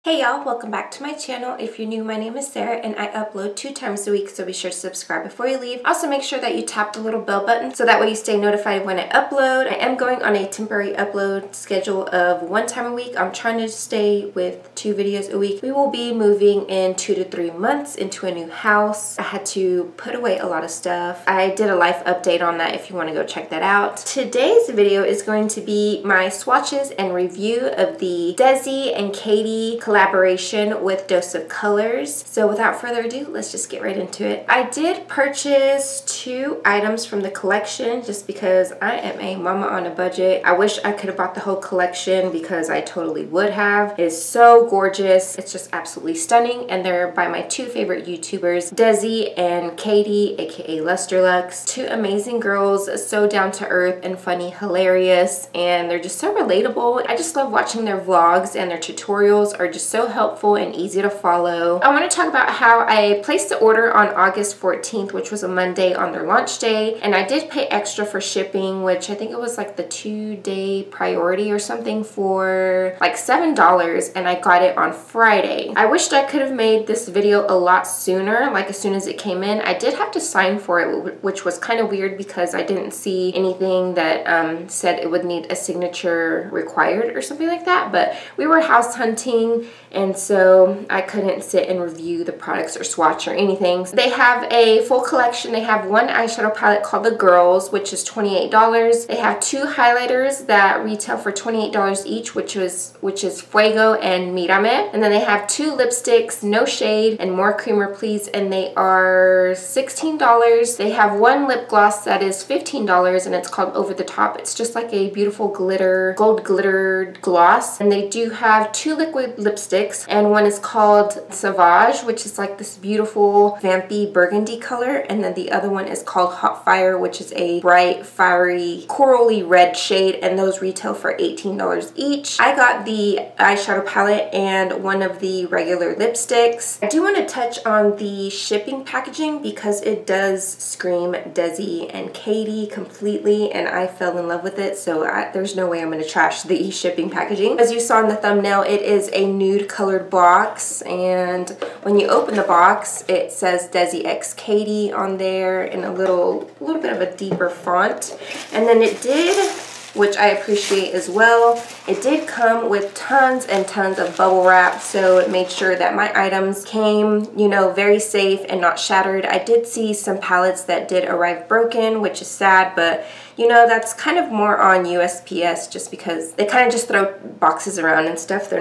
Hey y'all, welcome back to my channel. If you're new, my name is Sarah and I upload 2 times a week, so be sure to subscribe before you leave. Also make sure that you tap the little bell button so that way you stay notified when I upload. I am going on a temporary upload schedule of 1 time a week. I'm trying to stay with 2 videos a week. We will be moving in 2 to 3 months into a new house. I had to put away a lot of stuff. I did a life update on that if you want to go check that out. Today's video is going to be my swatches and review of the Desi and Katy collaboration with Dose of Colors. So without further ado, let's just get right into it. I did purchase 2 items from the collection just because I am a mama on a budget. I wish I could have bought the whole collection because I totally would have. It is so gorgeous. It's just absolutely stunning, and they're by my 2 favorite YouTubers, Desi and Katy, aka Lusterlux. 2 amazing girls, so down to earth and funny, hilarious, and they're just so relatable. I just love watching their vlogs, and their tutorials are just so helpful and easy to follow. I want to talk about how I placed the order on August 14th, which was a Monday on their launch day, and I did pay extra for shipping, which I think it was like the 2-day priority or something for like $7, and I got it on Friday. I wished I could have made this video a lot sooner, like as soon as it came in. I did have to sign for it, which was kind of weird because I didn't see anything that said it would need a signature required or something like that, but we were house hunting and so I couldn't sit and review the products or swatch or anything. So they have a full collection. They have 1 eyeshadow palette called The Girls, which is $28. They have 2 highlighters that retail for $28 each, which is Fuego and Mírame. And then they have 2 lipsticks, No Shade and More Creamer Please, and they are $16. They have 1 lip gloss that is $15 and it's called Over the Top. It's just like a beautiful glitter, gold glittered gloss. And they do have 2 liquid lipsticks, and one is called Sauvage, which is like this beautiful vampy burgundy color, and then the other one is called Hot Fire, which is a bright, fiery, corally red shade, and those retail for $18 each. I got the eyeshadow palette and one of the regular lipsticks. I do want to touch on the shipping packaging because it does scream Desi and Katy completely, and I fell in love with it, so there's no way I'm going to trash the shipping packaging. As you saw in the thumbnail, it is a nude colored box, and when you open the box it says Desi x Katy on there in a little bit of a deeper font. And then it did, which I appreciate as well, it did come with tons and tons of bubble wrap, so it made sure that my items came, you know, very safe and not shattered. I did see some palettes that did arrive broken, which is sad, but you know, that's kind of more on USPS just because they kind of just throw boxes around and stuff. They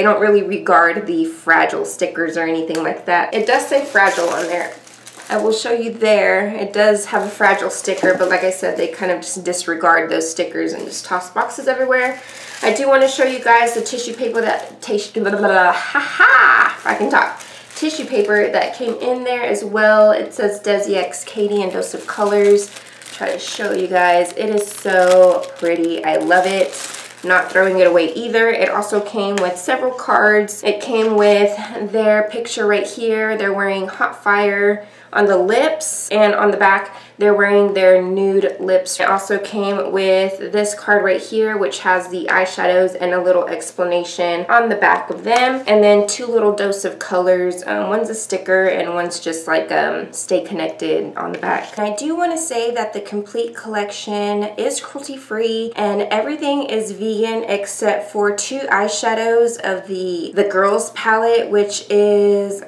don't really regard the fragile stickers or anything like that. It does say fragile on there. I will show you there. It does have a fragile sticker, but like I said, they kind of just disregard those stickers and just toss boxes everywhere. I do want to show you guys the tissue paper that tissue paper that came in there as well. It says Desi x Katy and Dose of Colors. Try to show you guys. It is so pretty. I love it. I'm not throwing it away either. It also came with several cards. It came with their picture right here. They're wearing Hot Fire on the lips, and on the back they're wearing their nude lips. It also came with this card right here, which has the eyeshadows and a little explanation on the back of them, and then 2 little Dose of Colors. One's a sticker and one's just like stay connected on the back. And I do want to say that the complete collection is cruelty free and everything is vegan except for 2 eyeshadows of the Girls palette, which is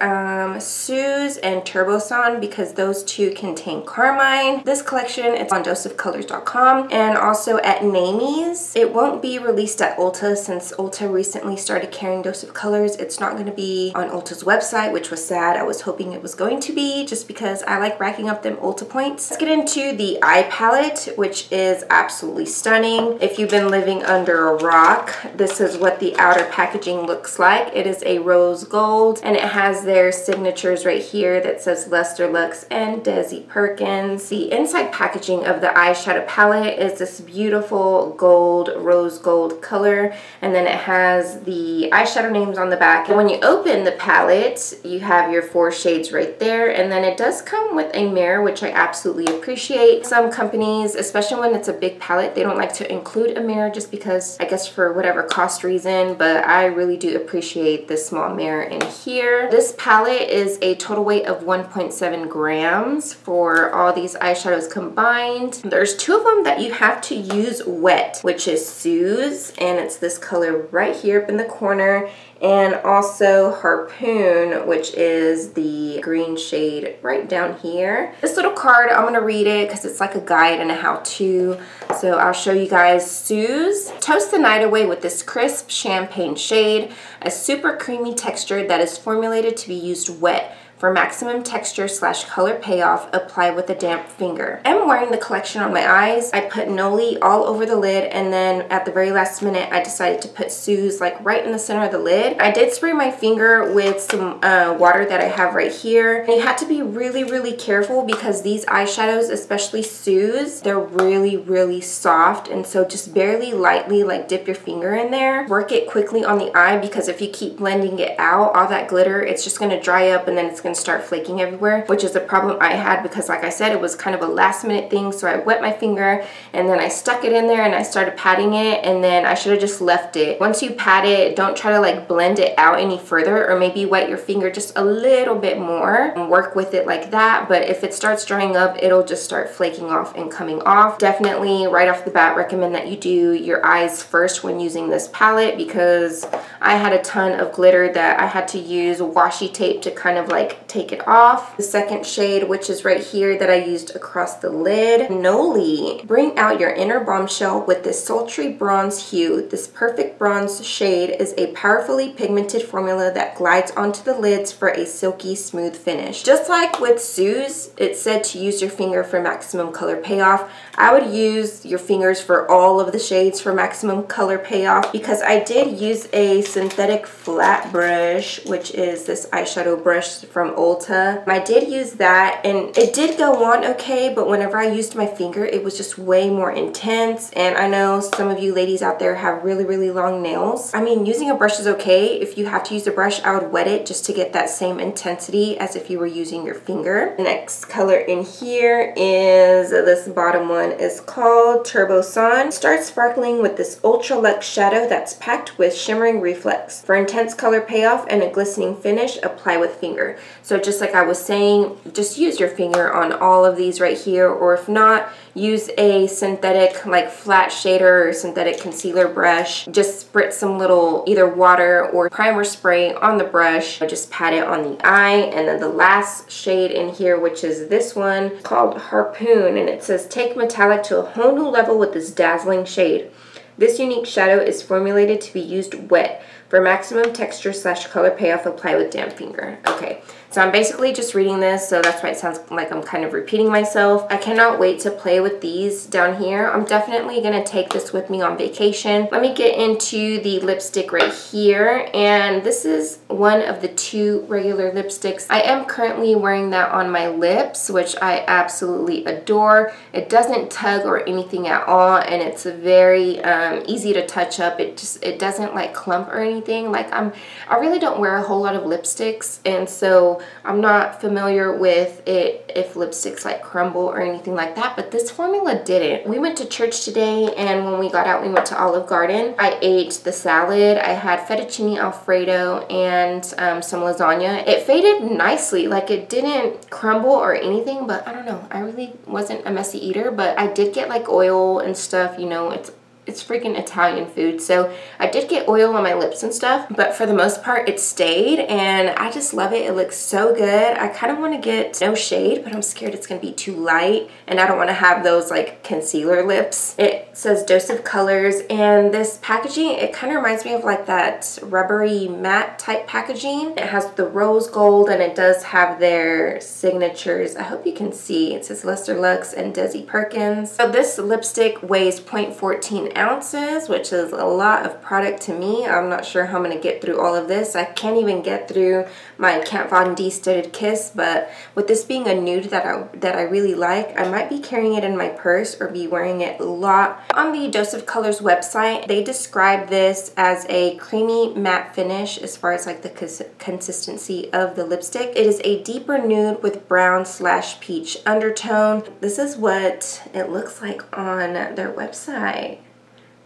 Suze and Turboson, because those 2 contain carmine. This collection is on doseofcolors.com and also at Namie's. It won't be released at Ulta since Ulta recently started carrying Dose of Colors. It's not going to be on Ulta's website, which was sad. I was hoping it was going to be just because I like racking up them Ulta points. Let's get into the eye palette, which is absolutely stunning. If you've been living under a rock, this is what the outer packaging looks like. It is a rose gold and it has their signatures right here that says Lusterlux and Desi Perkins. The inside packaging of the eyeshadow palette is this beautiful gold, rose gold color, and then it has the eyeshadow names on the back. And when you open the palette, you have your 4 shades right there, and then it does come with a mirror, which I absolutely appreciate. Some companies, especially when it's a big palette, they don't like to include a mirror just because, I guess for whatever cost reason, but I really do appreciate this small mirror in here. This palette is a total weight of 1.7 grams for all these eyeshadows combined. There's 2 of them that you have to use wet, which is Suze, and it's this color right here up in the corner, and also Harpoon, which is the green shade right down here. This little card, I'm gonna read it because it's like a guide and a how-to. So I'll show you guys. Suze, toast the night away with this crisp champagne shade, a super creamy texture that is formulated to be used wet. For maximum texture / color payoff, apply with a damp finger. I'm wearing the collection on my eyes. I put Noli all over the lid, and then at the very last minute, I decided to put Suze like right in the center of the lid. I did spray my finger with some water that I have right here. And you have to be really, really careful because these eyeshadows, especially Suze, they're really, really soft. And so just barely lightly like dip your finger in there. Work it quickly on the eye because if you keep blending it out, all that glitter, it's just gonna dry up and then it's gonna start flaking everywhere, which is a problem I had because like I said, it was kind of a last minute thing. So I wet my finger and then I stuck it in there and I started patting it, and then I should have just left it. Once you pat it, don't try to like blend it out any further, or maybe wet your finger just a little bit more and work with it like that. But if it starts drying up, it'll just start flaking off and coming off. Definitely right off the bat recommend that you do your eyes first when using this palette, because I had a ton of glitter that I had to use washi tape to kind of like take it off. The second shade, which is right here, that I used across the lid. Noli, bring out your inner bombshell with this sultry bronze hue. This perfect bronze shade is a powerfully pigmented formula that glides onto the lids for a silky smooth finish. Just like with Suze, it said to use your finger for maximum color payoff. I would use your fingers for all of the shades for maximum color payoff, because I did use a synthetic flat brush, which is this eyeshadow brush from Ulta. I did use that and it did go on okay, but whenever I used my finger, it was just way more intense. And I know some of you ladies out there have really, really long nails. I mean, using a brush is okay. If you have to use a brush, I would wet it just to get that same intensity as if you were using your finger. The next color in here is this bottom one, is called Turbo Sun. Start sparkling with this Ultra Luxe shadow that's packed with shimmering reflex. For intense color payoff and a glistening finish, apply with finger. So just like I was saying, just use your finger on all of these right here, or if not, use a synthetic like flat shader or synthetic concealer brush. Just spritz some little either water or primer spray on the brush. Just pat it on the eye. And then the last shade in here, which is this one called Harpoon, and it says take metallic to a whole new level with this dazzling shade. This unique shadow is formulated to be used wet. For maximum texture / color payoff, apply with damp finger. Okay, so I'm basically just reading this, so that's why it sounds like I'm kind of repeating myself. I cannot wait to play with these down here. I'm definitely gonna take this with me on vacation. Let me get into the lipstick right here, and this is one of the 2 regular lipsticks. I am currently wearing that on my lips, which I absolutely adore. It doesn't tug or anything at all, and it's very easy to touch up. It doesn't like clump or anything. Like I really don't wear a whole lot of lipsticks, and so I'm not familiar with it if lipsticks like crumble or anything like that, but this formula didn't. We went to church today, and when we got out, we went to Olive Garden. I ate the salad. I had fettuccine alfredo and some lasagna. It faded nicely, like it didn't crumble or anything, but I don't know. I really wasn't a messy eater, but I did get like oil and stuff, you know, it's freaking Italian food, so I did get oil on my lips and stuff, but for the most part it stayed, and I just love it. It looks so good. I kind of want to get no shade, but I'm scared it's gonna be too light, and I don't want to have those like concealer lips. It says dose of colors, and this packaging, it kind of reminds me of like that rubbery matte type packaging. It has the rose gold, and it does have their signatures. I hope you can see. It says Luster Luxe and Desi Perkins. So this lipstick weighs 0.14 14 ounces, which is a lot of product to me. I'm not sure how I'm going to get through all of this. I can't even get through my Kat Von D Studded Kiss, but with this being a nude that I really like, I might be carrying it in my purse or be wearing it a lot. On the Dose of Colors website, they describe this as a creamy matte finish as far as like the consistency of the lipstick. It is a deeper nude with brown / peach undertone. This is what it looks like on their website.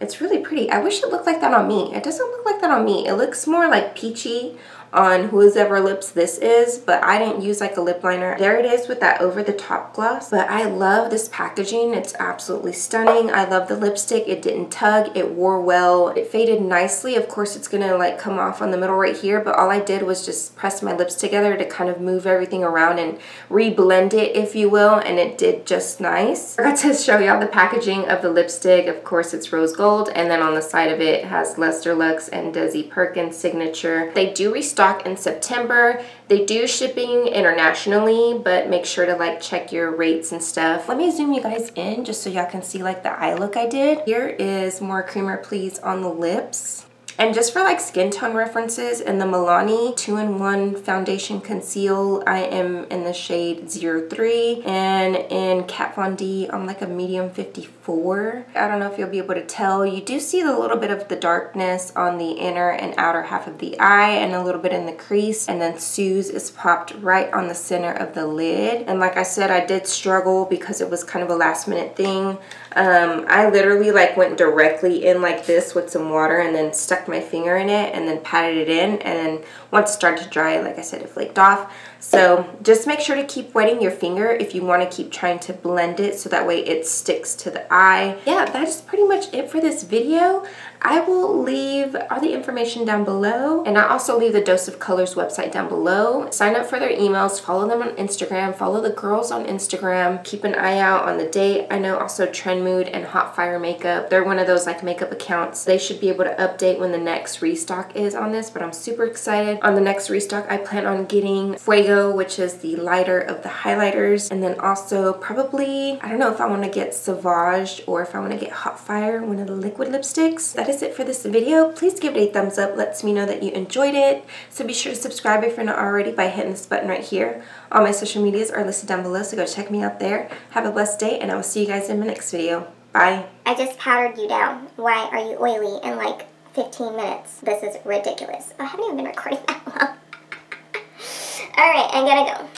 It's really pretty. I wish it looked like that on me. It doesn't look like that on me. It looks more like peachy on whoever lips this is, but I didn't use like a lip liner. There it is with that over the top gloss. But I love this packaging. It's absolutely stunning. I love the lipstick. It didn't tug. It wore well. It faded nicely. Of course, it's gonna like come off on the middle right here, but all I did was just press my lips together to kind of move everything around and re-blend it, if you will, and it did just nice. I forgot to show y'all the packaging of the lipstick. Of course, it's rose gold, and then on the side of it has Lester Lux and Desi Perkins signature. They do restock in September. They do shipping internationally, but make sure to like check your rates and stuff. Let me zoom you guys in just so y'all can see like the eye look I did. Here is more Creamer Please on the lips. And just for like skin tone references, in the Milani 2-in-1 Foundation Conceal, I am in the shade 03. And in Kat Von D, I'm like a medium 54. I don't know if you'll be able to tell. You do see a little bit of the darkness on the inner and outer half of the eye and a little bit in the crease. And then Sue's is popped right on the center of the lid. And like I said, I did struggle because it was kind of a last minute thing. I literally like went directly in like this with some water and then stuck my finger in it and then patted it in, and then once it started to dry, like I said, it flaked off. So just make sure to keep wetting your finger if you want to keep trying to blend it so that way it sticks to the eye. Yeah, that is pretty much it for this video. I will leave all the information down below, and I'll also leave the Dose of Colors website down below. Sign up for their emails, follow them on Instagram, follow the girls on Instagram, keep an eye out on the date. I know also Trend Mood and Hot Fire Makeup, they're one of those like makeup accounts. They should be able to update when the next restock is on this, but I'm super excited. On the next restock, I plan on getting Fuego, which is the lighter of the highlighters, and then also probably, I don't know if I want to get Sauvage or if I want to get Hot Fire, one of the liquid lipsticks. That is it for this video. Please give it a thumbs up. Lets me know that you enjoyed it. So be sure to subscribe if you're not already by hitting this button right here. All my social medias are listed down below, so go check me out there. Have a blessed day, and I will see you guys in my next video. Bye. I just powdered you down. Why are you oily in like 15 minutes? This is ridiculous. I haven't even been recording that long. Alright, I'm gonna go.